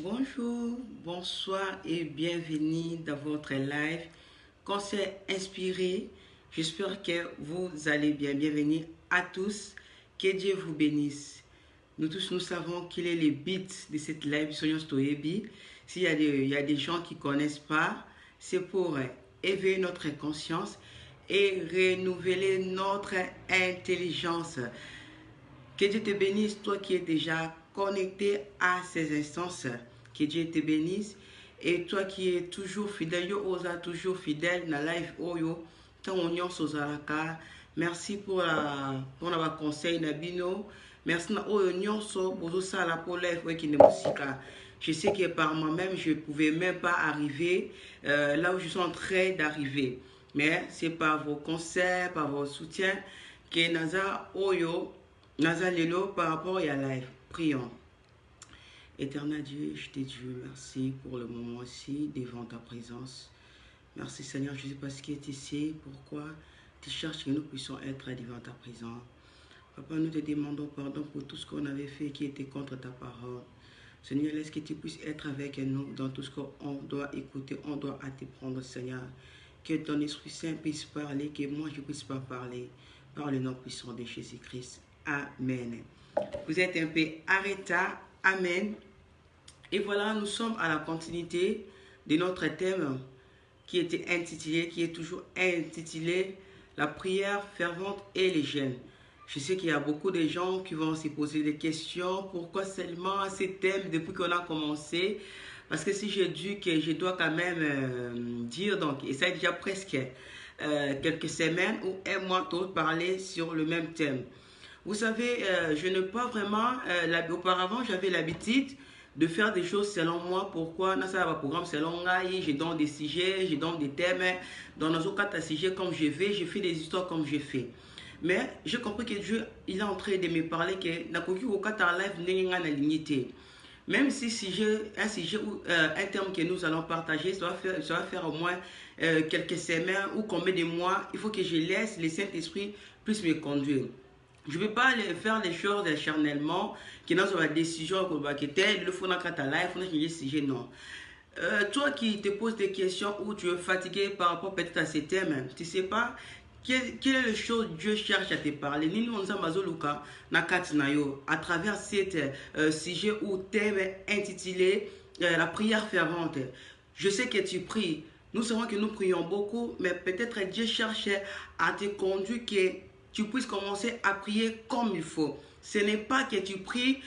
Bonjour, bonsoir et bienvenue dans votre live Conseil inspiré. J'espère que vous allez bien. Bienvenue à tous. Que Dieu vous bénisse. Nous tous, nous savons qu'il est le but de cette live Soyon Stoyebi. S'il y a des gens qui ne connaissent pas, c'est pour éveiller notre conscience et renouveler notre intelligence. Que Dieu te bénisse, toi qui es déjà connecté à ces instances. Que Dieu te bénisse. Et toi qui es toujours fidèle, yo osa toujours fidèle dans la live oyo, tant on y sozalaka. Merci pour la conseil nabino. Merci na oyo nyonso bozo sala pour live qui ne musika. Je sais que par moi-même, je ne pouvais même pas arriver là où je suis en train d'arriver. Mais c'est par vos conseils, par vos soutiens que Naza Oyo, Naza Lelo par rapport à la live. Prions. Éternel Dieu, je te dis merci pour le moment aussi devant ta présence. Merci Seigneur Jésus parce que tu sais pourquoi tu cherches que nous puissions être devant ta présence. Papa, nous te demandons pardon pour tout ce qu'on avait fait qui était contre ta parole. Seigneur, laisse que tu puisses être avec nous dans tout ce qu'on doit écouter, on doit apprendre, Seigneur. Que ton Esprit Saint puisse parler, que moi je ne puisse pas parler. Par le nom puissant de Jésus-Christ. Amen. Vous êtes un peu arrêtés. Amen. Et voilà, nous sommes à la continuité de notre thème qui est toujours intitulé la prière fervente et les jeûnes. Je sais qu'il y a beaucoup de gens qui vont se poser des questions. Pourquoi seulement ces thèmes depuis qu'on a commencé? Parce que si je dis que je dois quand même dire, donc, et ça est déjà presque quelques semaines ou un mois d'autres parler sur le même thème. Vous savez, je n'ai pas vraiment, auparavant j'avais l'habitude de faire des choses selon moi. Pourquoi? Dans ce programme selon moi, je donne des sujets, je donne des thèmes. Dans nos autres sujets comme je vais, je fais des histoires comme je fais. Mais j'ai compris que Dieu, il est en train de me parler que n'a pas live même si un sujet ou un terme que nous allons partager, ça va faire au moins quelques semaines ou combien de mois, il faut que je laisse le Saint-Esprit puisse me conduire. Je ne peux pas faire les choses charnellement, qui n'ont pas de décision, que tel, le fond dans ta life, il faut que je sujet, non. Toi qui te poses des questions ou tu es fatigué par rapport peut-être à ces thèmes, tu ne sais pas quelle est la chose que Dieu cherche à te parler. Nous à travers cet sujet ou thème intitulé la prière fervente. Je sais que tu pries. Nous savons que nous prions beaucoup, mais peut-être Dieu cherche à te conduire que tu puisses commencer à prier comme il faut. Ce n'est pas que tu pries,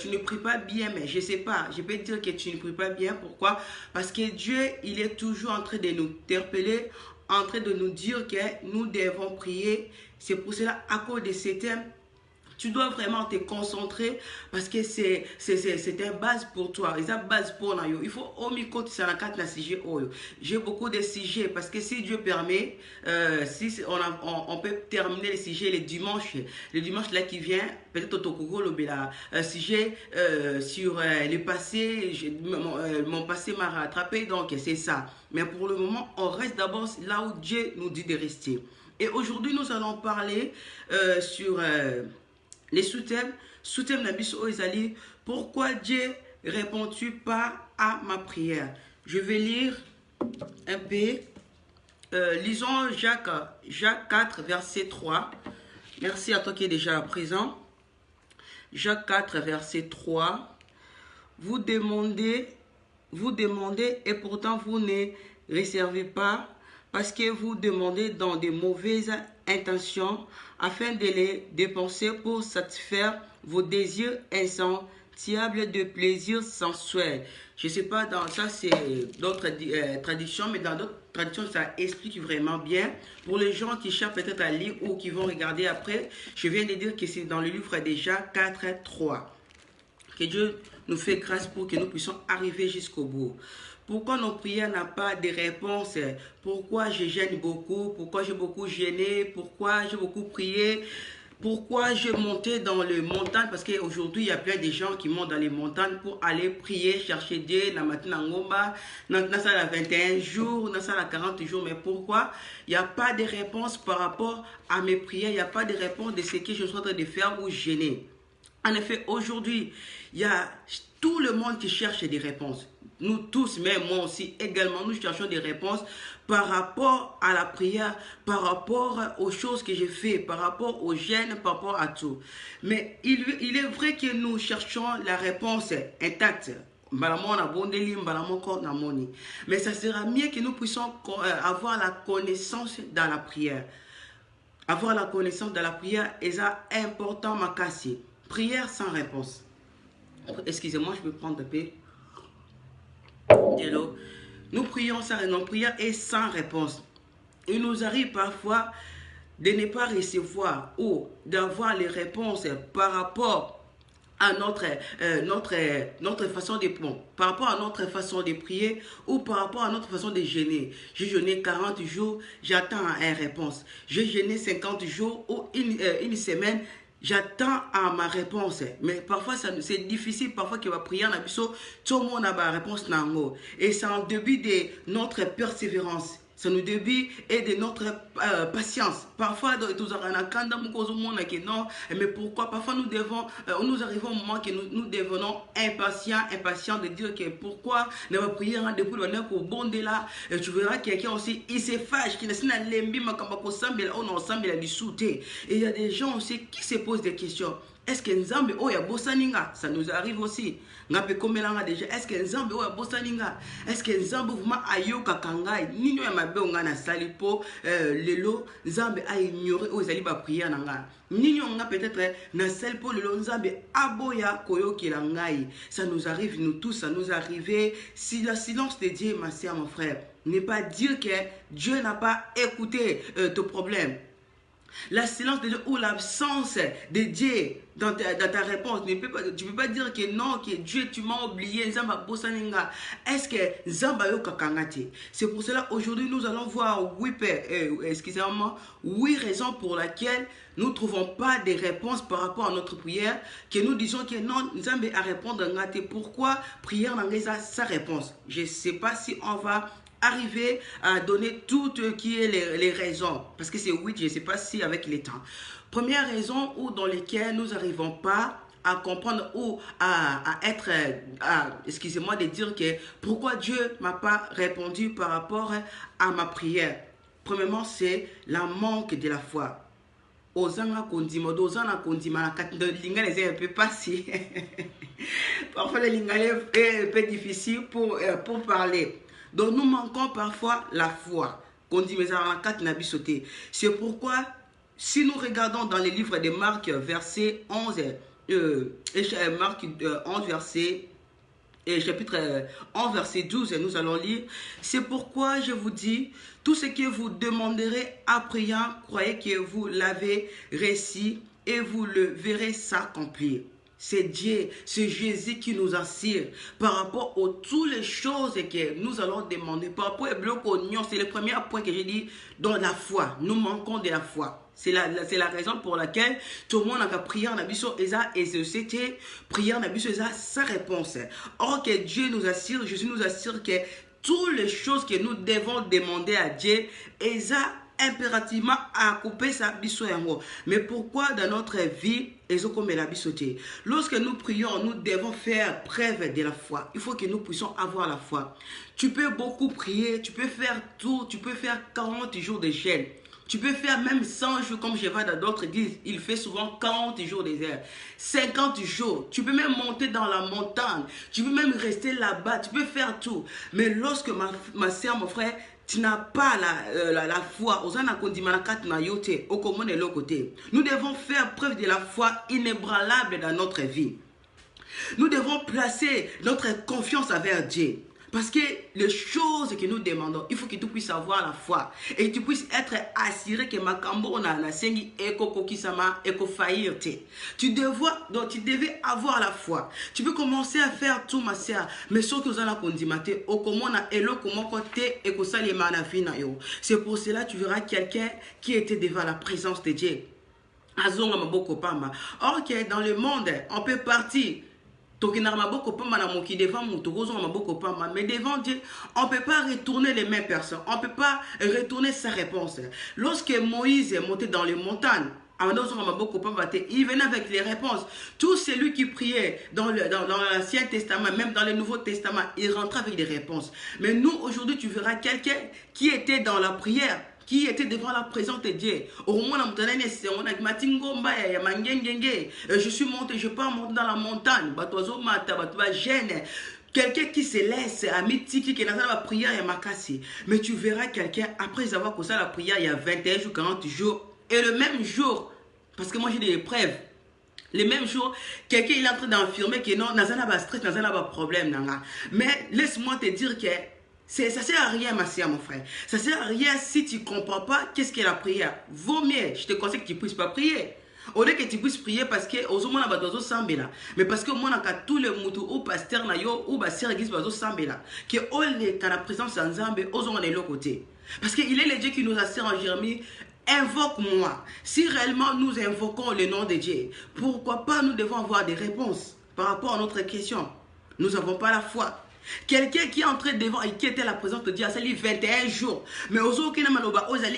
tu ne pries pas bien, mais je ne sais pas, je peux dire que tu ne pries pas bien. Pourquoi? Parce que Dieu, il est toujours en train de nous interpeller, en train de nous dire que nous devons prier. C'est pour cela, à cause de ces thèmes, tu dois vraiment te concentrer parce que c'est une base pour toi. C'est une base pour nous. Il faut au micro de ça na sujet. J'ai beaucoup de sujets parce que si Dieu permet, si on peut terminer les sujets les dimanches. Le dimanche là qui vient, peut-être au Tokogo, le sujet sur le passé. Mon passé m'a rattrapé, donc c'est ça. Mais pour le moment, on reste d'abord là où Dieu nous dit de rester. Et aujourd'hui, nous allons parler sur les sous-thèmes Nabiso Ezali, pourquoi Dieu réponds-tu pas à ma prière? Je vais lire un peu. Lisons Jacques 4, verset 3. Merci à toi qui es déjà présent. Jacques 4, verset 3. Vous demandez et pourtant vous ne recevez pas parce que vous demandez dans de mauvaises intentions afin de les dépenser pour satisfaire vos désirs insatiables de plaisir sensuel. Je ne sais pas, dans ça c'est d'autres traditions, mais dans d'autres traditions ça explique vraiment bien. Pour les gens qui cherchent peut-être à lire ou qui vont regarder après, je viens de dire que c'est dans le livre déjà 4, 3. Que Dieu nous fait grâce pour que nous puissions arriver jusqu'au bout. Pourquoi nos prières n'ont pas de réponse? Pourquoi je gêne beaucoup? Pourquoi j'ai beaucoup gêné? Pourquoi j'ai beaucoup prié? Pourquoi je montais dans les montagnes? Parce qu'aujourd'hui, il y a plein de gens qui montent dans les montagnes pour aller prier, chercher Dieu, la matinée en Ngomba, dans ça 21 jours, dans ça 40 jours. Mais pourquoi il n'y a pas de réponse par rapport à mes prières? Il n'y a pas de réponse de ce que je suis en train de faire ou gêner. En effet, aujourd'hui, il y a tout le monde qui cherche des réponses. Nous tous, même moi aussi également, nous cherchons des réponses par rapport à la prière, par rapport aux choses que j'ai fait, par rapport aux gènes, par rapport à tout. Mais il est vrai que nous cherchons la réponse intacte. Mais ça sera mieux que nous puissions avoir la connaissance dans la prière. Avoir la connaissance dans la prière est important, ma cassie. Prière sans réponse. Excusez-moi, je peux prendre un peu de l'eau. Nous prions sans réponse. Notre prière est sans réponse. Il nous arrive parfois de ne pas recevoir ou d'avoir les réponses par rapport à notre façon de prendre, par rapport à notre façon de prier ou par rapport à notre façon de jeûner. J'ai jeûné 40 jours, j'attends une réponse. J'ai jeûné 50 jours ou une semaine, j'attends à ma réponse. Mais parfois, c'est difficile, parfois qu'il va prier en abysso, tout le monde a la réponse. Et c'est en début de notre persévérance. C'est nous début et de notre patience. Parfois, mais pourquoi? Parfois, nous arrivons au moment que nous devenons impatients de dire que pourquoi ne pas prier depuis le nez pour bonder là. Tu verras quelqu'un aussi, il se fâche, qui ne s'est pas lembi, et il y a des gens aussi qui se posent des questions. Est-ce que Nzambe oya bosaninga? Ça nous arrive aussi. Ngape komelanga déjà. Est-ce que Nzambe oya bosaninga? Est-ce que Nzambe vraiment ayoka kangai? Nino ya mabe onga na salipo lelo Nzambe a ignoré o ezali ba prière nanga. Nino nga peut-être na salipo lelo Nzambe aboya koyoki la ngai. Ça nous arrive nous tous, ça nous arrive. Si le silence de Dieu, ma sœur, mon frère, n'est pas dire que Dieu n'a pas écouté ton problème. La silence de Dieu ou l'absence de Dieu dans ta réponse, tu ne peux pas dire que non, que Dieu, tu m'as oublié. Est-ce que Zamba yo kakangati? C'est pour cela aujourd'hui nous allons voir 8 raisons pour lesquelles nous ne trouvons pas de réponses par rapport à notre prière, que nous disons que non, Zamba a répondre ngati. Pourquoi prière n'a pas sa réponse? Je ne sais pas si on va arriver à donner toutes qui est les raisons, parce que c'est 8, je ne sais pas si avec les temps. Première raison où dans lesquelles nous n'arrivons pas à comprendre ou excusez-moi de dire que pourquoi Dieu m'a pas répondu par rapport à ma prière. Premièrement, c'est la manque de la foi. Ozanga kondima, dozana kondima, la katinde lingale c'est un peu passé. Parfois le lingale est un peu difficile pour parler. Donc nous manquons parfois la foi. C'est pourquoi, si nous regardons dans les livres de Marc, verset 11, Marc 11, verset, chapitre 11, verset 12, nous allons lire. C'est pourquoi je vous dis, tout ce que vous demanderez en priant, croyez que vous l'avez reçu et vous le verrez s'accomplir. C'est Dieu, c'est Jésus qui nous assure par rapport à toutes les choses que nous allons demander. Par rapport au bloc oignon, c'est le premier point que j'ai dit dans la foi. Nous manquons de la foi. C'est la raison pour laquelle tout le monde a prié en abysso et c'était prié en abysso sa réponse. Or que Dieu nous assure, Jésus nous assure que toutes les choses que nous devons demander à Dieu, impérativement à couper sa biso yango. Mais pourquoi dans notre vie lorsque nous prions, nous devons faire preuve de la foi. Il faut que nous puissions avoir la foi. Tu peux beaucoup prier, tu peux faire tout, tu peux faire 40 jours de jeûne. Tu peux faire même 100 jours comme je vois dans d'autres églises. Il fait souvent 40 jours des heures. 50 jours. Tu peux même monter dans la montagne. Tu peux même rester là-bas. Tu peux faire tout. Mais lorsque ma soeur, mon frère, tu n'as pas la foi. Nous devons faire preuve de la foi inébranlable dans notre vie. Nous devons placer notre confiance envers Dieu. Parce que les choses que nous demandons, il faut que tu puisses avoir la foi. Et que tu puisses être assuré que Makambo na sengi eko kokisama eko faillite. Tu devais avoir la foi. Tu peux commencer à faire tout, ma sœur. Mais ce que vous allez condimenter, okomona elo komokote eko salima na fina yo. C'est pour cela que tu verras quelqu'un qui était devant la présence de Dieu. Azonga maboko pamba. Or que dans le monde, on peut partir. Mais devant Dieu, on ne peut pas retourner les mêmes personnes. On ne peut pas retourner sa réponse. Lorsque Moïse est monté dans les montagnes, Il venait avec les réponses. Tout celui qui priait dans l'Ancien Testament, même dans le Nouveau Testament, il rentrait avec des réponses. Mais nous, aujourd'hui, tu verras quelqu'un qui était dans la prière, qui était devant la présence de Dieu. Je suis monté, je pars monter dans la montagne. Quelqu'un qui se laisse à mythique, qui est dans la prière, il y a makasi. Mais tu verras quelqu'un, après avoir causé la prière, il y a 21 jours, 40 jours, et le même jour, parce que moi j'ai des preuves, le même jour, quelqu'un il est en train d'affirmer que non, Nazana va stress, Nazana va problème. Mais laisse-moi te dire que ça ne sert à rien, ma soeur, mon frère. Ça ne sert à rien si tu ne comprends pas qu'est-ce qu'est la prière. Vaut mieux, je te conseille que tu ne puisses pas prier. Au lieu que tu puisses prier parce que aux hommes na bazo sambela, mais parce que moi na tous les mutu ou pasteur na yo ou pasteur église bazo sambela, que ole kana présence en Nzambe aux hommes de l'autre côté. Parce que il est le Dieu qui nous assure en Jérémie. Invoque-moi. Si réellement nous invoquons le nom de Dieu, pourquoi pas nous devons avoir des réponses par rapport à notre question. Nous n'avons pas la foi. Quelqu'un qui est entré devant et qui était la présence de Dieu, ça lui 21 jours. Mais aux autres, il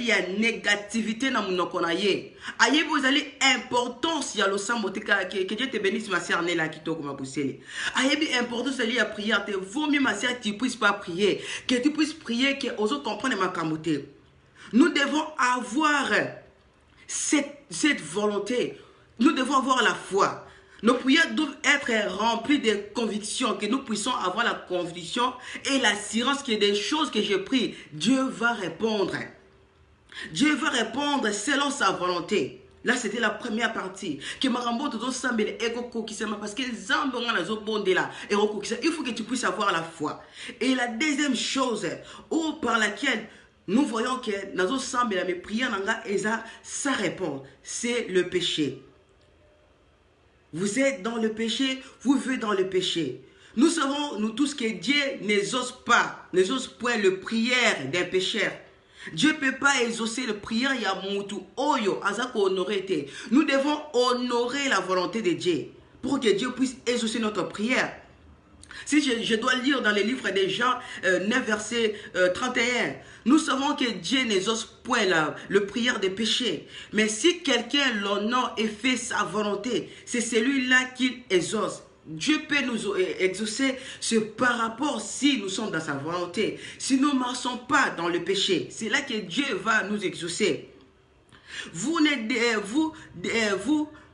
y a négativité dans mon okonaye. Aïe, vous allez importance, il y a le sang, que Dieu te bénisse, ma sœur Nela, qui t'a comme poussé. Aïe, importance, il y a prière. Vaut mieux, ma sœur, que tu puisses pas prier. Que tu puisses prier, que aux autres comprennent ma camoté. Nous devons avoir cette volonté. Nous devons avoir la foi. Nos prières doivent être remplies de convictions, que nous puissions avoir la conviction et l'assurance que des choses que j'ai prises, Dieu va répondre. Dieu va répondre selon sa volonté. Là, c'était la première partie. Que parce que il faut que tu puisses avoir la foi. Et la deuxième chose, par laquelle nous voyons que dans mes prières, ça répond, c'est le péché. Vous êtes dans le péché, vous vivez dans le péché. Nous savons, nous tous, que Dieu n'exauce point le prière d'un pécheur. Dieu ne peut pas exaucer le prière, il y a mutu oyo, azako honoré. Nous devons honorer la volonté de Dieu pour que Dieu puisse exaucer notre prière. Si je dois lire dans les livres des Jean 9, verset 31, nous savons que Dieu n'exauce point le prière des péchés. Mais si quelqu'un l'honore et fait sa volonté, c'est celui-là qu'il exauce. Dieu peut nous exaucer par rapport si nous sommes dans sa volonté. Si nous ne marchons pas dans le péché, c'est là que Dieu va nous exaucer. Vous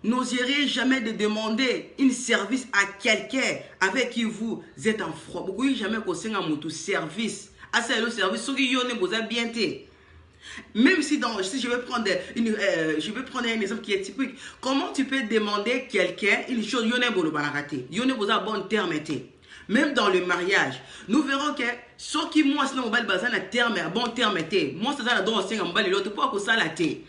n'oserez jamais de demander un service à quelqu'un avec qui vous êtes en froid. Vous ne jamais qu'on un service. À ce service, ce qui vous a bien été. Même si je vais prendre un exemple qui est typique. Comment tu peux demander quelqu'un une chose, yone vous a bon terme été. Même dans le mariage, nous verrons que ce qui moi c'est un terme, bon terme été. Moi c'est ça dans l'autre pour que ça la té.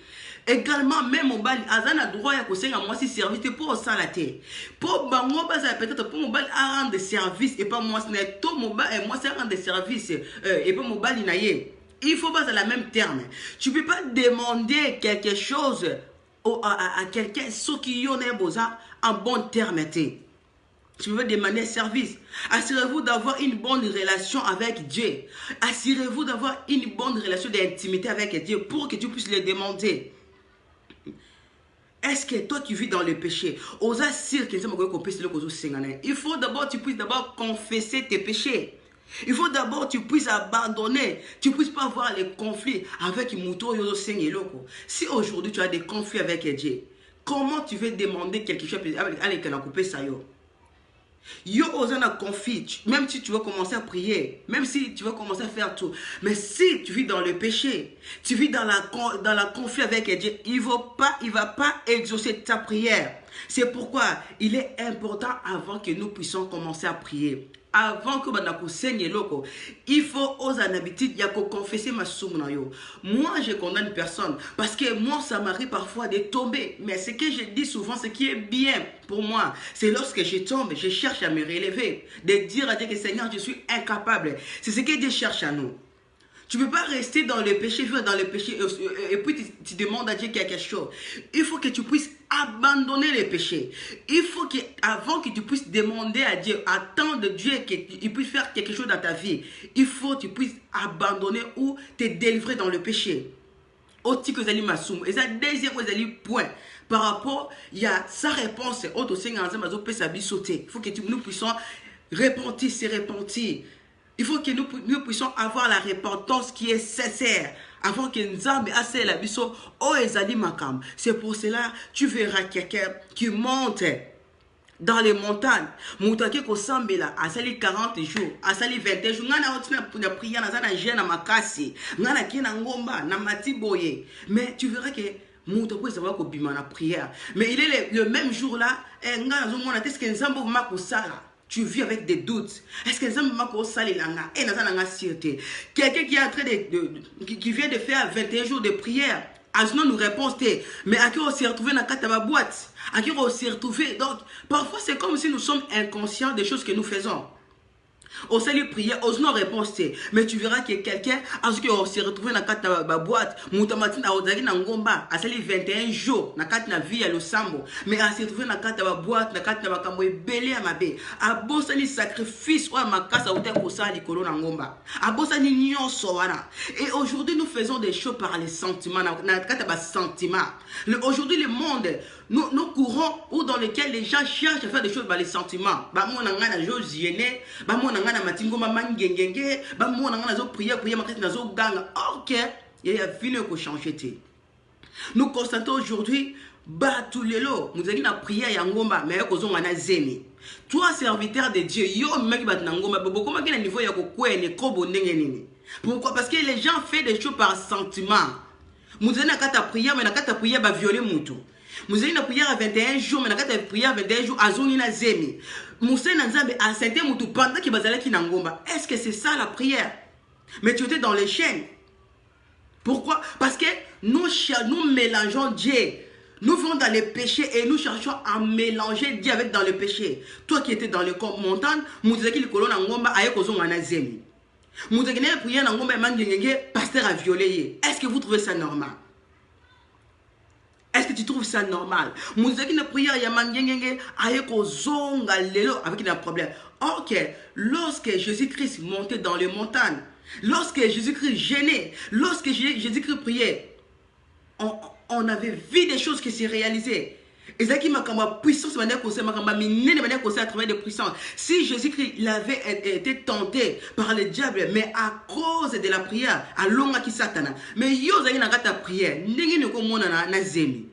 Également, même au bal, Azan a droit à conseiller à moi si service pour ça la té. Pour bango peut-être pour mon bal à rendre service et pas moi c'est tout mon bal et moi c'est rendre service et pas mon bal inaye. Il faut pas la même terme. Tu peux pas demander quelque chose à quelqu'un ce qui y en bon terme été. Tu veux demander service. Assurez-vous d'avoir une bonne relation avec Dieu. Assurez-vous d'avoir une bonne relation d'intimité avec Dieu pour que tu puisses le demander. Est-ce que toi tu vis dans le péché? Il faut d'abord tu puisses d'abord confesser tes péchés. Il faut d'abord tu puisses abandonner. Tu ne puisses pas avoir les conflits avec Muto Yozo Sengeloko. Si aujourd'hui tu as des conflits avec Dieu, comment tu veux demander quelque chose avec la coupe Sayo? Yo osana conflit, même si tu veux commencer à prier, même si tu veux commencer à faire tout, mais si tu vis dans le péché, tu vis dans la conflit avec Dieu, il va pas exaucer ta prière. C'est pourquoi il est important avant que nous puissions commencer à prier. Avant que nous saigne loko, il faut oser en habitude, il y a que confesser ma soumna yo. Moi, je condamne personne parce que moi, ça m'arrive parfois de tomber. Mais ce que je dis souvent, ce qui est bien pour moi, c'est lorsque je tombe, je cherche à me relever, de dire à Dieu que Seigneur, je suis incapable. C'est ce que Dieu cherche à nous. Tu ne peux pas rester dans le péché, vivre dans le péché et puis tu demandes à Dieu quelque chose. Il faut que tu puisses abandonner le péché. Il faut que, avant que tu puisses demander à Dieu, attendre de Dieu qu'il puisse faire quelque chose dans ta vie, il faut que tu puisses abandonner ou te délivrer dans le péché. Oti que zali masum. Et ça deuxième point. Par rapport, il y a sa réponse. Autre il faut que nous puissions repentir, se repentir. Il faut que nous puissions avoir la repentance qui est sincère. Avant que nous ayons la biso, oh ezali makam. C'est pour cela, tu verras quelqu'un qui monte dans les montagnes. Moutake ko sambela, asali 40 jours, asali 21 jours. Ngana otina pour prier na zana jeune na makasi. Ngana kina ngomba na matiboye. Mais tu verras que moutako savoir ko bima na prière. Mais il est le même jour là, ngana zo mona est-ce que nzambo mako sala. Tu vis avec des doutes. Est-ce que nzambo mako sala langa et na zana nga sûreté. Quelqu'un qui est en train qui vient de faire 21 jours de prière. Asno nous répond, mais à qui on s'est retrouvé dans la boîte, à qui on s'est retrouvé. Donc, parfois, c'est comme si nous sommes inconscients des choses que nous faisons. On s'est lui prier, on n'a réponse. Mais tu verras que quelqu'un, à ce qu'on s'est retrouvé dans la boîte, Moutamatin a odari dans Ngomba, à celle 21 jours, dans la vie à l'Osambo. Mais à s'est retrouvé dans la boîte, dans la Kamboé, belé à ma baie. À bon sali sacrifice, ou à ma casse à hôtel pour ça, l'icolo dans Ngomba. À bon sali nyon soana. Et aujourd'hui, nous faisons des choses par les sentiments, dans la sentiments. Aujourd'hui, le monde, nous courons ou dans lesquels les gens cherchent à faire des choses par les sentiments. Bah, moi, on a un jour gêné, bah, moi, on a un matingo, maman, gengenge, bah, moi, on a un prier, ma tête, nazo, gang. Ok, il y a fini qu'on change. Nous constatons aujourd'hui, bah, tous les lots, nous avons une prière, il y a un gomba, mais il y a un zémi. Toi, serviteur de Dieu, yo, mec, bah, n'angomba, comment il y a un niveau, il y a quoi, il y a quoi, pourquoi? Parce que les gens font des choses par sentiment. Nous avons une prière, mais la prière va violer mon tout. Nous avons une prière à 21 jours, mais la prière à 21 jours, à zone na zemi. Nous avons à sainter mon tout pendant qu'il va aller qui n'angomba. Est-ce que c'est ça la prière? Mais tu étais dans les chaînes. Pourquoi? Parce que nous mélangeons Dieu. Nous vont dans les péchés et nous cherchons à mélanger Dieu avec dans le péché. Toi qui étais dans les montagnes, nous disons que le colon n'angomba a écosé na zemi. Pasteur a violé. Est-ce que vous trouvez ça normal? Est-ce que tu trouves ça normal? Avec un problème. Ok, lorsque Jésus-Christ montait dans les montagnes, lorsque Jésus-Christ gênait, lorsque Jésus-Christ priait, on avait vu des choses qui se réalisaient. Et ça qui m'a puissance, à travers de puissance. Si Jésus-Christ avait été tenté par le diable, mais à cause de la prière, à longa qui satana, mais yo zaki na kata prière, ndenge ne ko mona na zemi.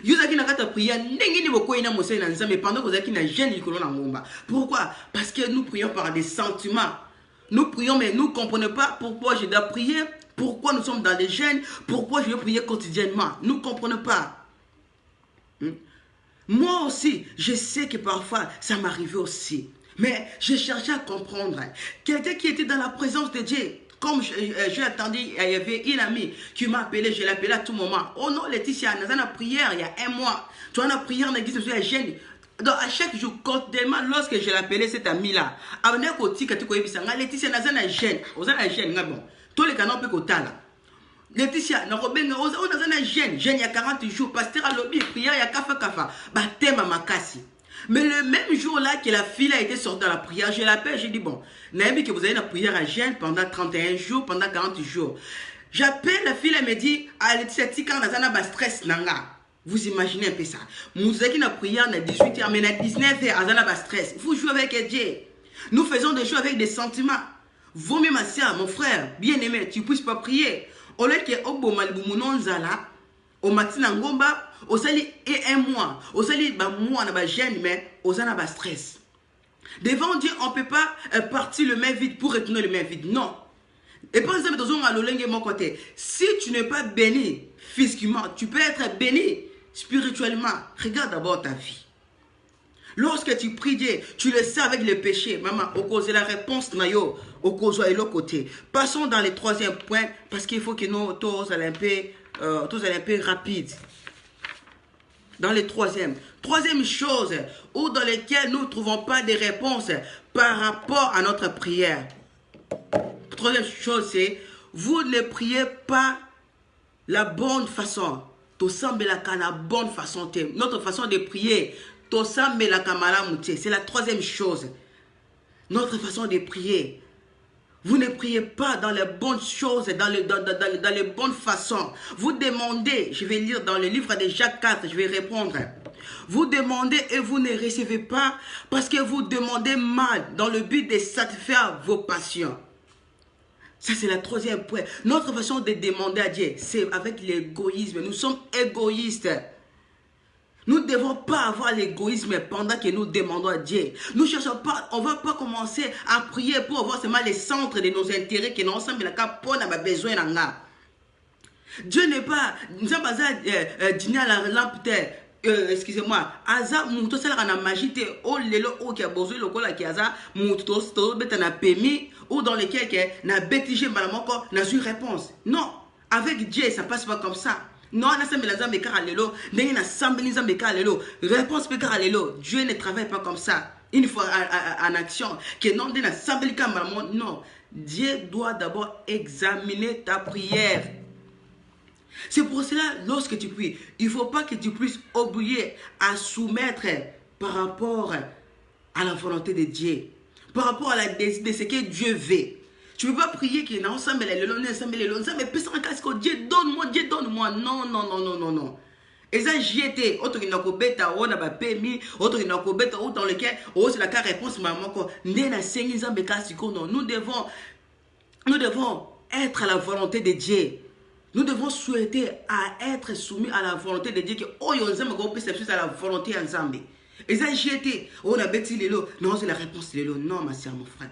Yo zaki na kata prière, ndenge ne boko ina mosé na nzambe pendant que zaki na jeune likolo na ngomba. Pourquoi? Parce que nous prions par des sentiments. Nous prions, mais nous ne comprenons pas pourquoi je dois prier, pourquoi nous sommes dans des gènes, pourquoi je dois prier quotidiennement. Nous ne comprenons pas. Moi aussi, je sais que parfois, ça m'arrivait aussi. Mais je cherchais à comprendre. Quelqu'un qui était dans la présence de Dieu. Comme j'ai attendu, il y avait une amie qui m'a appelé, je l'appelais à tout moment. Oh non, Laetitia, nous avons prière il y a un mois. Tu as une prière dans l'église, je suis jeune. Donc à chaque jour, quotidiennement, lorsque je l'appelais cette amie-là, Laetitia, nous avons une jeune. Nous avons une jeune, bon. Tous les canaux peuvent être là. Laetitia, on a un jeune, il y a 40 jours, pasteur à l'objet, prière, il y a kafa, baptême à Makassi. Mais le même jour là que la fille a été sortie dans la prière, je l'appelle, je dis bon, n'aimez que vous avez une prière à jeûne pendant 31 jours, pendant 40 jours. J'appelle la fille, elle me dit, à Laetitia, quand on a un stress, nanga. Vous imaginez un peu ça. Nous avons une prière à 18h, mais à 19h, on a un stress. Vous jouez avec Dieu. Nous faisons des choses avec des sentiments. Vous, ma soeur, mon frère, bien aimé, tu ne puisses pas prier. Au lieu que au Bomalboumounonzala, au matin ngomba, au sali et un mois, au sali ba mois na ba jeune mais au zana ba stress. Devant Dieu, on ne peut pas partir le main vide pour retourner le main vide. Non. Et par exemple, dans mon côté, si tu n'es pas béni physiquement, tu peux être béni spirituellement. Regarde d'abord ta vie. Lorsque tu pries Dieu, tu le sais avec le péché. Maman, au cause de la réponse, nayo, au cause de l'autre côté. Passons dans le troisième point, parce qu'il faut que nous tous allons un peu rapide. Dans le troisième chose, ou dans lesquelles nous ne trouvons pas de réponses par rapport à notre prière. Troisième chose, c'est, vous ne priez pas la bonne façon. La bonne façon. Notre façon de prier, c'est la troisième chose. Notre façon de prier. Vous ne priez pas dans les bonnes choses, dans les bonnes façons. Vous demandez, je vais lire dans le livre de Jacques 4, je vais répondre. Vous demandez et vous ne recevez pas parce que vous demandez mal dans le but de satisfaire vos passions. Ça, c'est la troisième point. Notre façon de demander à Dieu, c'est avec l'égoïsme. Nous sommes égoïstes. Nous ne devons pas avoir l'égoïsme pendant que nous demandons à Dieu. Nous ne cherchons pas, on ne va pas commencer à prier pour avoir seulement les centres de nos intérêts que nous sommes pour nos besoins. Dieu n'est pas, nous sommes pas dîner à la lampe, excusez-moi, Aza muto sala na magite o lelo o qui a besoin le kola qui aza muto sto beta na permis ou dans lequel que na bétige malamoko na une réponse. Non, avec Dieu ça passe pas comme ça. Non, na sembe la zambe karalelo, ndenge na sambe ni zambe karalelo, réponse pe karalelo. Dieu ne travaille pas comme ça. Une fois en action, que non de na sambe li malamoko, non. Dieu doit d'abord examiner ta prière. C'est pour cela, lorsque tu pries, il ne faut pas que tu puisses oublier à soumettre par rapport à la volonté de Dieu, par rapport à la désir de ce que Dieu veut. Tu ne peux pas prier que non, ça me Dieu donne-moi, Dieu donne-moi. Non, non, non, non, non, non. Et ça, j'y étais. Autre qui n'a pas bêta, on n'a pas permis, autre qui n'a pas bêta, dans lequel, c'est la réponse, maman, nous devons être à la volonté de Dieu. Nous devons souhaiter à être soumis à la volonté de Dieu. Oh, on a à la volonté ensemble. Et ça, j'y étais. On a bêti les lots. Non, c'est la réponse les lots. Non, ma soeur, mon frère.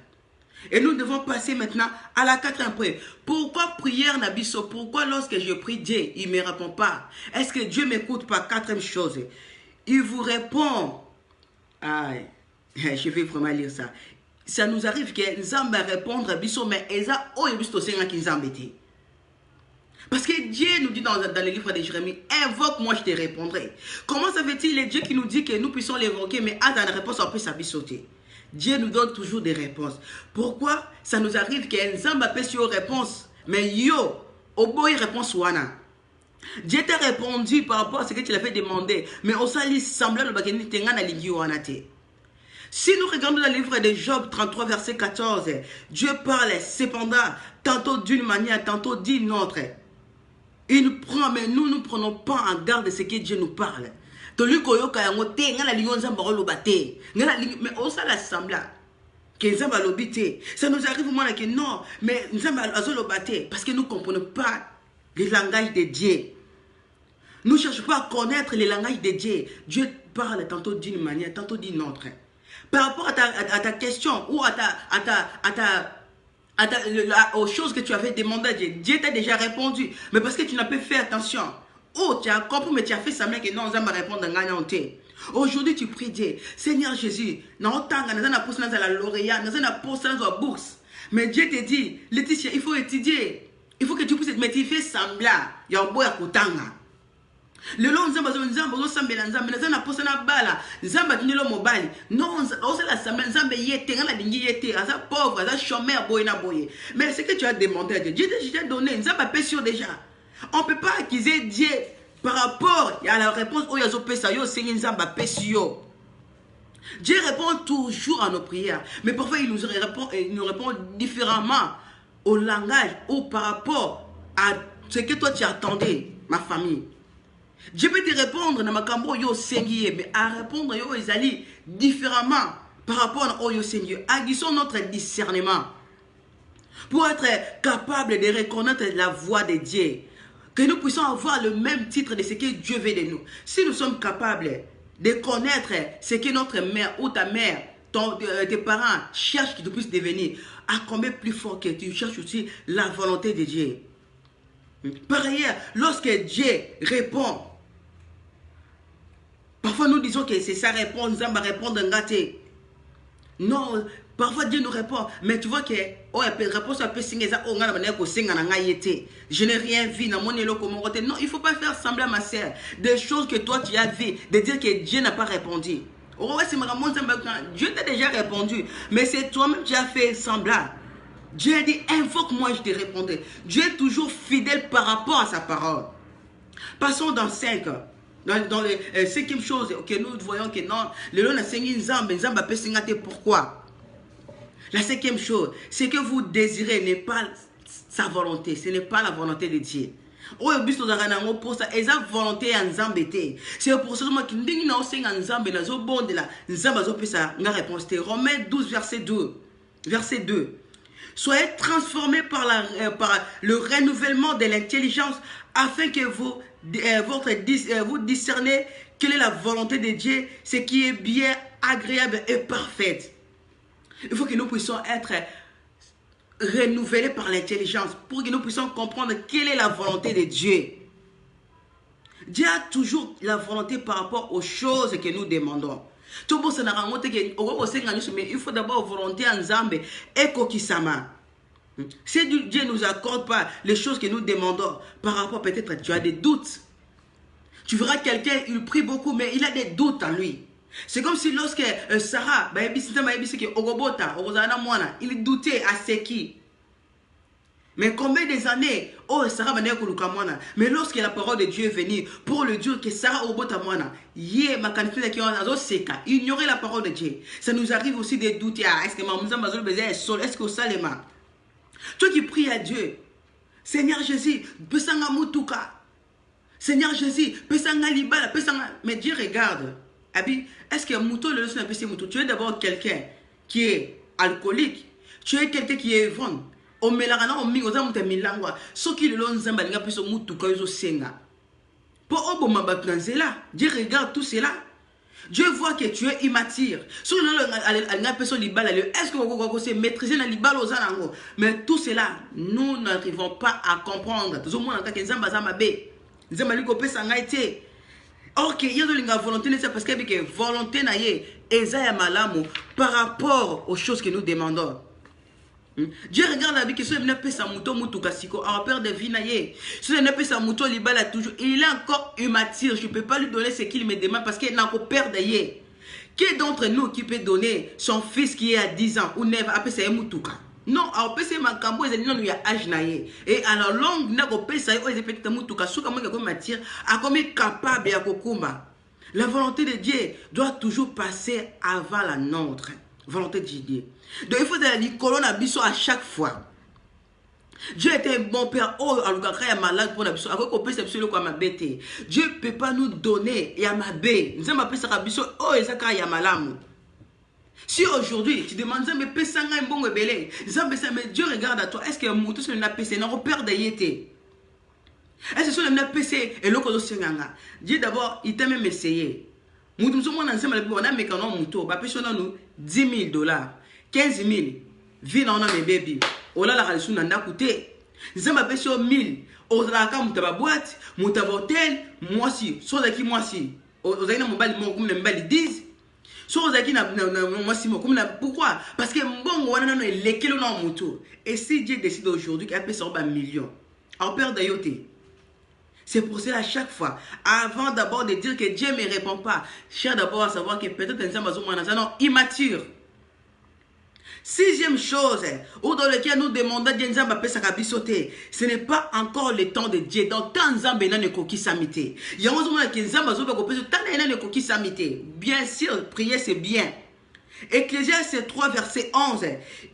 Et nous devons passer maintenant à la quatrième prière. Pourquoi prière Nabiso? Pourquoi lorsque je prie Dieu, il ne me répond pas? Est-ce que Dieu m'écoute pas? Quatrième chose. Il vous répond. Aïe, je vais vraiment lire ça. Ça nous arrive que nous allons répondre à Biso, mais ils ont oh, qui nous embêté. Parce que Dieu nous dit dans le livre de Jérémie, invoque-moi, je te répondrai. Comment ça fait-il le Dieu qui nous dit que nous puissions l'évoquer, mais à la réponse, on peut s'abissoter. Dieu nous donne toujours des réponses. Pourquoi ça nous arrive qu'un zamba peut sur réponse, mais yo, au boy réponse wana. Dieu t'a répondu par rapport à ce que tu l'avais demandé, mais on s'allie semblable à bakeni tenga na lingi wana te. Si nous regardons le livre de Job 33, verset 14, Dieu parle cependant tantôt d'une manière, tantôt d'une autre. Il nous prend, mais nous ne prenons pas en garde de ce que Dieu nous parle. Mais ça nous arrive au moment que non, mais nous sommes parce que nous ne comprenons pas le langage de Dieu. Nous ne cherchons pas à connaître le langage de Dieu. Dieu parle tantôt d'une manière, tantôt d'une autre. Par rapport à ta question ou aux choses que tu avais demandé à Dieu, Dieu t'a déjà répondu. Mais parce que tu n'as pas fait attention. Oh, tu as compris, mais tu as fait semblant que non, on va répondre à aujourd'hui, tu pries Dieu. Seigneur Jésus, bourse. Mais Dieu te dit, Laetitia, il faut étudier. Il faut que tu puisses, mais tu fais semblant. Il y a un boy à Koutanga. Le long nzamba sambela nzamba na posa na bala nzamba tinelo mobali non osala sambela nzamba yete ngala dingi yete asa pauvre asa chômeur boy na boy. Mais ce que tu as demandé à Dieu, Dieu t'a donné nzamba pesio déjà. On peut pas accuser Dieu par rapport à la réponse où yazo pesa yo sengi nzamba pesio. Dieu répond toujours à nos prières, mais parfois il nous répond différemment au langage ou par rapport à ce que toi tu attendais, ma famille. Je peux te répondre dans ma cambo yo sengi, mais à répondre yo ezali différemment par rapport à yo sengi. Aguissons notre discernement pour être capable de reconnaître la voix de Dieu, que nous puissions avoir le même titre de ce que Dieu veut de nous. Si nous sommes capables de connaître ce que notre mère ou ta mère, tes parents cherchent que tu puisses devenir, à combien plus fort que tu cherches aussi la volonté de Dieu. Par ailleurs, lorsque Dieu répond, parfois nous disons que c'est sa réponse, Zamba répond d'un gâté. Non, parfois Dieu nous répond, mais tu vois que réponse à je n'ai rien vu dans mon élo comme côté. Non, il ne faut pas faire semblant, ma sœur, des choses que toi tu as vues, de dire que Dieu n'a pas répondu. Dieu t'a déjà répondu, mais c'est toi-même qui as fait semblant. Dieu a dit, invoque-moi, je te répondrai. Dieu est toujours fidèle par rapport à sa parole. Passons dans 5. Dans les cinquième chose que nous voyons que non, le long de Nzamba peut s'ingater. Pourquoi? La cinquième chose, c'est que vous désirez n'est pas sa volonté. Ce n'est pas la volonté de Dieu. C'est pour ça que la volonté est c'est pour ça que nous réponse. Romains 12, verset 2. Verset 2. Soyez transformés par le renouvellement de l'intelligence afin que vous discernez quelle est la volonté de Dieu, ce qui est bien, agréable et parfaite. Il faut que nous puissions être renouvelés par l'intelligence pour que nous puissions comprendre quelle est la volonté de Dieu. Dieu a toujours la volonté par rapport aux choses que nous demandons. Mais il faut d'abord volonté en Zambé et Kokisama. Si Dieu ne nous accorde pas les choses que nous demandons par rapport, peut-être tu as des doutes. Tu verras quelqu'un, il prie beaucoup, mais il a des doutes en lui. C'est comme si lorsque Sarah, il doutait à ce qui. Mais combien des années, oh Sarah mais lorsque la parole de Dieu est venue pour le dire que Sarah ignorer la parole de Dieu, ça nous arrive aussi de douter. Est-ce que est-ce que Salema? Toi qui pries à Dieu, Seigneur Jésus, Seigneur Jésus, mais Dieu regarde. Est-ce que tu es d'abord quelqu'un qui est alcoolique, tu es quelqu'un qui est ivrogne. Dieu regarde tout cela. Dieu voit que tu es immature. Est-ce que vous maîtriser la libala aux anango? Mais tout cela, nous n'arrivons pas à comprendre. Ok, il y a de la volonté, c'est parce que la volonté par rapport aux choses que nous demandons. Dieu regarde la vie que ce n'est pas sa mouton moutoukasiko, a peur de vie naïe. Ce n'est pas sa mouton libala toujours. Il est encore immature. Je ne peux pas lui donner ce qu'il me demande parce qu'il n'a pas peur d'ailleurs. Qui d'entre nous qui peut donner son fils qui est à 10 ans ou 9 après c'est moutouka? Non, à opérer ma cambo et non il y a âge naïe. Et à la longue n'a pas opéré ça et peut-être moutouka sous comme une matière à comme capable à kokumba. La volonté de Dieu doit toujours passer avant la nôtre. Volonté de Dieu. Donc il faut dire colonne abisso à chaque fois. Dieu était un bon père. Oh, alors est malade pour l'abisso. Alors qu'on peut s'absoler comme ma bête. Dieu ne peut pas nous donner et à ma bête. Nous avons appelé ça abisso. Oh, et ça y a malam. Si aujourd'hui tu demandes mais pesanga un bon rebelle, mais Dieu regarde à toi. Est-ce que mon tout ce n'a pas non père de yété? Est-ce que ce n'a pas et l'autre Dieu d'abord il t'a même essayé. Nous sommes ensemble on a mécanon mouto. Bah personne nous $10,000, 15,000. Vie dans mes bébés. Oh là la ralisou n'a coûté. Nous avons appelé sur 1000. Au Zalaka moutaba boîte, moutaba hôtel, moi si, soit qui moi si. Aux aïna mon bal mon comme le bal 10. Soit aux aïna moi si comme la pourquoi? Parce que bon on a les kilos dans moto. Et si Dieu décide aujourd'hui qu'il a payé sur un million, en perd d'ayoté. C'est pour cela à chaque fois, avant d'abord de dire que Dieu ne me répond pas, cher d'abord à savoir que peut-être un homme immature. Sixième chose, ou dans lequel nous demandons Dieu ce n'est pas encore le temps de Dieu. Dans tant de ne coquille samité. Il y a un moment qui bien sûr, prier c'est bien. Ecclésiaste 3 verset 11.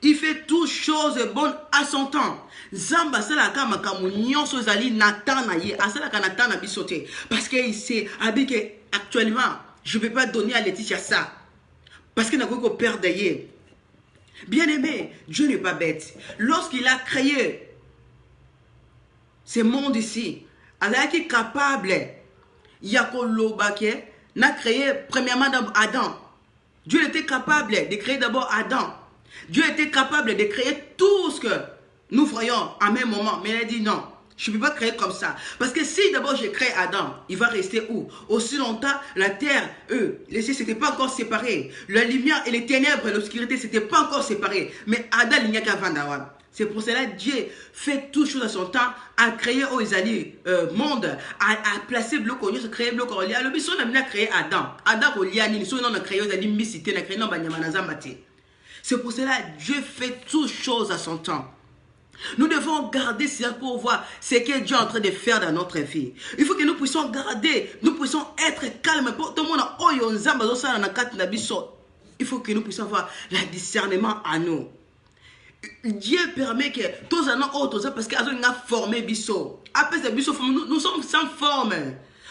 Il fait toutes choses bonnes à son temps. Zamba salaka makamu nyonso zali natan na ye asala kanatan na bisote parce que c'est habité actuellement je ne peux pas donner à Laetitia ça parce que n'a pas peur d'ailleurs. Bien-aimé, Dieu n'est pas bête. Lorsqu'il a créé ce monde ici, il a été capable Yakolobake n'a créé premièrement Adam. Dieu était capable de créer d'abord Adam. Dieu était capable de créer tout ce que nous voyons en même moment. Mais il a dit non, je ne peux pas créer comme ça. Parce que si d'abord je crée Adam, il va rester où? Aussi longtemps, la terre, les cieux, c'était pas encore séparé. La lumière et les ténèbres et l'obscurité, c'était pas encore séparé. Mais Adam, il n'y a qu'à Vandawa. C'est pour cela que Dieu fait toutes choses à son temps, à créer aux monde, à placer le bloc, à créer le bloc. Le bison a créé Adam. Adam, il a créé aux mysticités, il a créé c'est pour cela que Dieu fait toutes choses à son temps. Nous devons garder cela pour voir ce que Dieu est en train de faire dans notre vie. Il faut que nous puissions garder, nous puissions être calmes. Il faut que nous puissions avoir le discernement à nous. Dieu permet que tous en ont autres parce qu'ils ont formé biso. Après ce biso, nous sommes sans forme.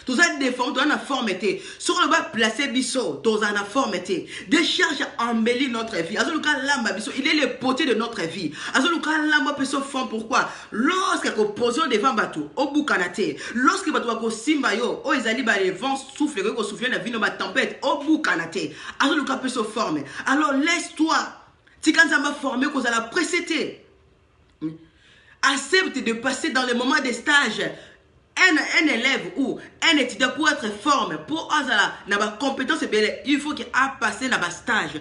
Tous en déforme, tous en forme. Sur le bas placé biso, tous en forme. Des cherchent à embellir notre vie. Il est le potier de notre vie. Pourquoi? Lorsque nous posons devant bateau, au boucanate, lorsque bateau ko simba yo, o ezali ba les vents soufflent, ko souffle na vie no ba tempête, au boucanate. Azouluka peut se former. Alors laisse-toi. Si quand ça m'a formé, qu'on a précédé, accepte de passer dans le moment des stages. Un élève ou un étudiant pour être formé, pour avoir la compétence, il faut qu'il a passé dans le stage.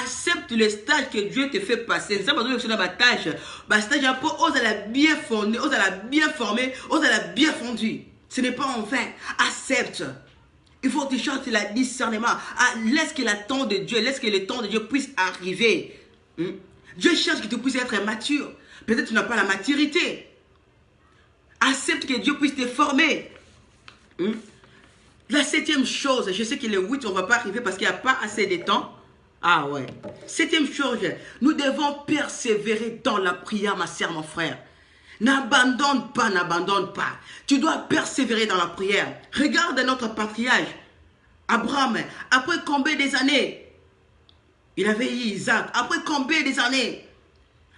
Accepte le stage que Dieu te fait passer. Ça, parce que dans le stage, pour oser la bien fondée, oser la bien formée, oser la bien fondue. Ce n'est pas en vain. Accepte. Il faut que tu chantes le discernement. Laisse que le temps de Dieu, laisse que le temps de Dieu puisse arriver. Dieu cherche que tu puisses être mature. Peut-être que tu n'as pas la maturité. Accepte que Dieu puisse te former. La septième chose, je sais que le 8, on ne va pas arriver parce qu'il n'y a pas assez de temps. Ah ouais. Septième chose, nous devons persévérer dans la prière, ma soeur, mon frère. N'abandonne pas, n'abandonne pas. Tu dois persévérer dans la prière. Regarde notre patriarche, Abraham. Après combien des années il avait eu Isaac? Après combien des années?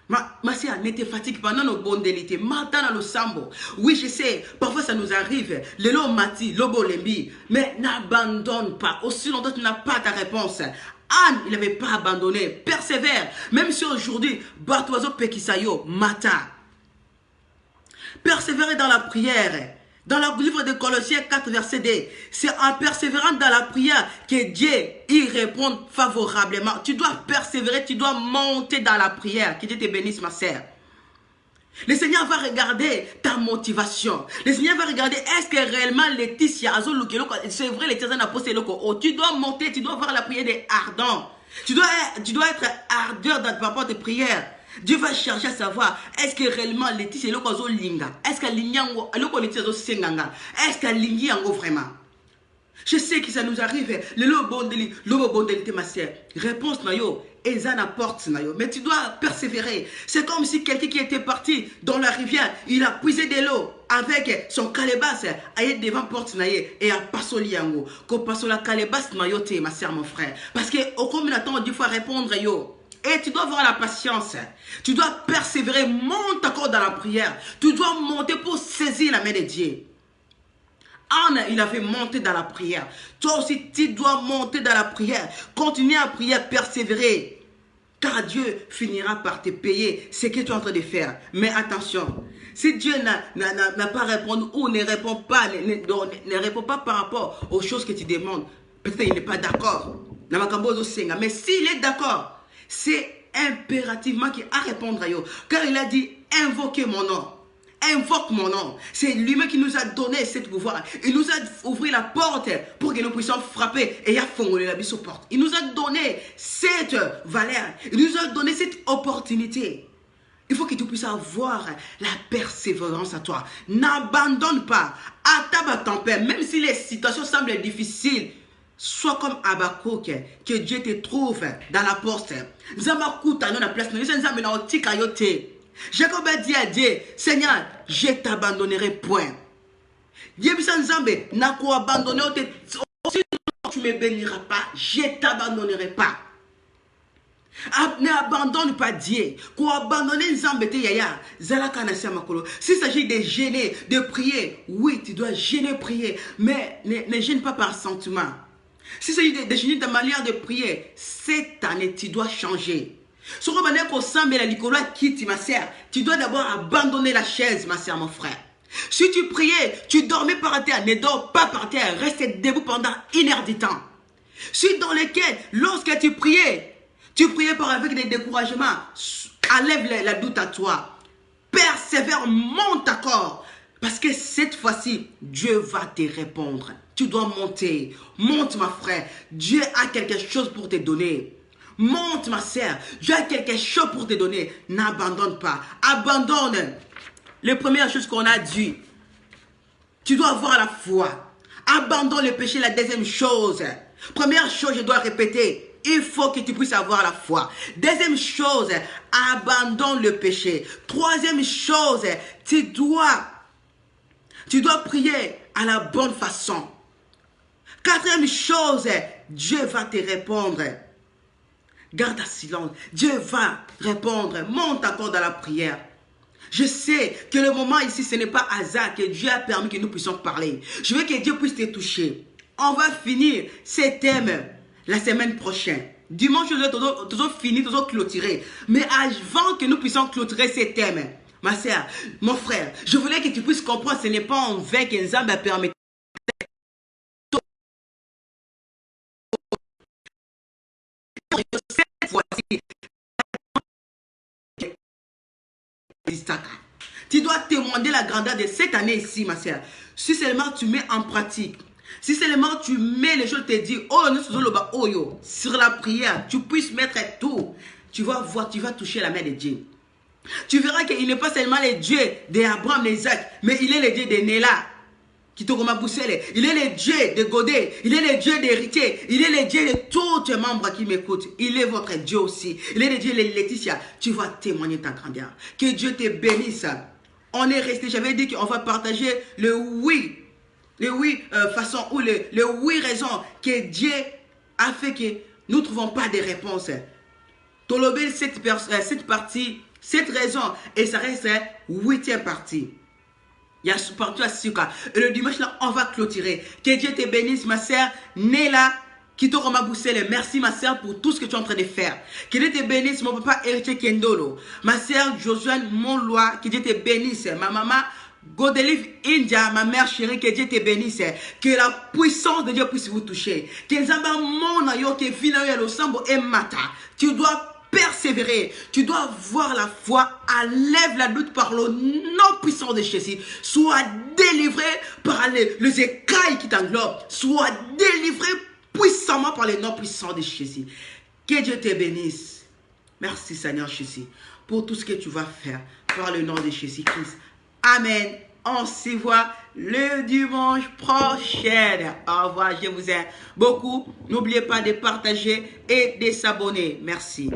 Ma soeur, ne te fatigue pas, non, nos bonnes délités. Maintenant, le sambo. Oui, je sais, parfois ça nous arrive. Le lo mati, lobo lembi. Mais n'abandonne pas. Aussi longtemps que tu n'as pas ta réponse. Anne, il n'avait pas abandonné. Persévère. Même si aujourd'hui, Bartoiso Pekisayo, Mata. Persévérer dans la prière. Dans le livre de Colossiens 4, verset 2, c'est en persévérant dans la prière que Dieu y répond favorablement. Tu dois persévérer, tu dois monter dans la prière. Que Dieu te bénisse, ma sœur. Le Seigneur va regarder ta motivation. Le Seigneur va regarder, est-ce que réellement Laetitia, c'est vrai, Laetitia n'a pas posé le corps. Tu dois monter, tu dois voir la prière des ardents. Tu dois être ardeur dans ta propre prière. Dieu va chercher à savoir, est-ce que réellement Laetitia est le cas linga? Est-ce que linyango, le cas Laetitia senganga? Est-ce que linyango vraiment? Je sais que ça nous arrive. Le bon délit, ma sœur. Réponse nayo, et ça n'apporte nayo. Mais tu dois persévérer. C'est comme si quelqu'un qui était parti dans la rivière, il a puisé de l'eau avec son calebasse, aille devant porte naye et a passé liango. Qu'on passe la calebasse nayo te, ma sœur, mon frère. Parce que au combien de temps Dieu faut répondre yo. Et tu dois avoir la patience. Tu dois persévérer. Monte encore dans la prière. Tu dois monter pour saisir la main de Dieu. Anne, il avait monté dans la prière. Toi aussi, tu dois monter dans la prière. Continue à prier, persévérer. Car Dieu finira par te payer ce que tu es en train de faire. Mais attention, si Dieu n'a pas répondu ou ne répond pas par rapport aux choses que tu demandes, peut-être qu'il n'est pas d'accord. Mais s'il est d'accord, c'est impérativement qu'il a répondre à eux. Car il a dit, invoquez mon nom. Invoque mon nom. C'est lui-même qui nous a donné cette pouvoir. Il nous a ouvert la porte pour que nous puissions frapper et fongoler la bise aux portes. Il nous a donné cette valeur. Il nous a donné cette opportunité. Il faut que tu puisses avoir la persévérance à toi. N'abandonne pas. Attends ton père. Même si les situations semblent difficiles, sois comme Habakkuk, que Dieu te trouve dans la porte. Jacob a dit à Dieu, Seigneur, je t'abandonnerai point. Dieu n'a pas abandonné. Si tu ne me béniras pas, je ne t'abandonnerai pas. N'abandonne pas Dieu. Pour abandonner Yaya, s'il s'agit de gêner, de prier, oui, tu dois gêner, prier, mais ne gêne pas par sentiment. S'il s'agit de gêner ta manière de prier, cette année, tu dois changer. Tu dois d'abord abandonner la chaise, ma soeur, mon frère. Si tu priais, tu dormais par terre, ne dors pas par terre, reste debout pendant 1 heure du temps. Si dans lequel, lorsque tu priais avec des découragements, enlève la doute à toi. Persévère, monte encore. Parce que cette fois-ci, Dieu va te répondre. Tu dois monter. Monte, ma frère. Dieu a quelque chose pour te donner. Monte, ma sœur. Dieu a quelque chose pour te donner. N'abandonne pas. Abandonne. La première chose qu'on a dit, tu dois avoir la foi. Abandonne le péché. La deuxième chose. Première chose, je dois répéter. il faut que tu puisses avoir la foi. Deuxième chose, abandonne le péché. Troisième chose, tu dois prier à la bonne façon. Quatrième chose, Dieu va te répondre. Garde un silence. Dieu va répondre. Monte encore dans la prière. Je sais que le moment ici, ce n'est pas hasard que Dieu a permis que nous puissions parler. Je veux que Dieu puisse te toucher. On va finir ces thèmes la semaine prochaine. Dimanche, nous allons finir, nous allons clôturer. Mais avant que nous puissions clôturer ces thèmes, ma soeur, mon frère, je voulais que tu puisses comprendre, ce n'est pas en vain que Nzambe a permis. Cette fois-ci, tu dois témoigner la grandeur de cette année ici, ma soeur. Si seulement tu mets en pratique, si seulement tu mets les choses, te dis, oh, nous faisons le bas, oh, yo, sur la prière, tu puisses mettre tout, tu vas voir, tu vas toucher la main de Dieu. Tu verras qu'il n'est pas seulement le Dieu d'Abraham, d'Isaac, mais il est le Dieu de Néla, qui te Boussele. Il est le Dieu de Godet, il est le Dieu d'Héritier, il est le Dieu de tous les membres qui m'écoutent. Il est votre Dieu aussi. Il est le Dieu de Laetitia. Tu vas témoigner ta grandeur. Que Dieu te bénisse. On est resté, j'avais dit qu'on va partager le oui. Les oui façons ou les oui raisons que Dieu a fait que nous ne trouvons pas de réponses. Tolobé cette partie, cette raison, et ça reste la 8e partie. Il y a partout à Suka. Et le dimanche, là, on va clôturer. Que Dieu te bénisse, ma sœur Néla, qui te Boussele. Merci, ma sœur, pour tout ce que tu es en train de faire. Que Dieu te bénisse, mon papa Héritier Kendolo. Ma sœur Josuane Monlois, que Dieu te bénisse. Ma maman Godelive India, ma mère chérie, que Dieu te bénisse. Que la puissance de Dieu puisse vous toucher. Que Nzamba Mona yo ke vina yo lo sambo e mata. Tu dois persévérer, tu dois voir la foi, enlève la lutte par le nom puissant de Jésus, sois délivré par les écailles qui t'englobent, sois délivré puissamment par les noms puissants de Jésus. Que Dieu te bénisse. Merci Seigneur Jésus pour tout ce que tu vas faire par le nom de Jésus-Christ. Amen. On se voit le dimanche prochain. Au revoir, je vous aime beaucoup. N'oubliez pas de partager et de s'abonner. Merci.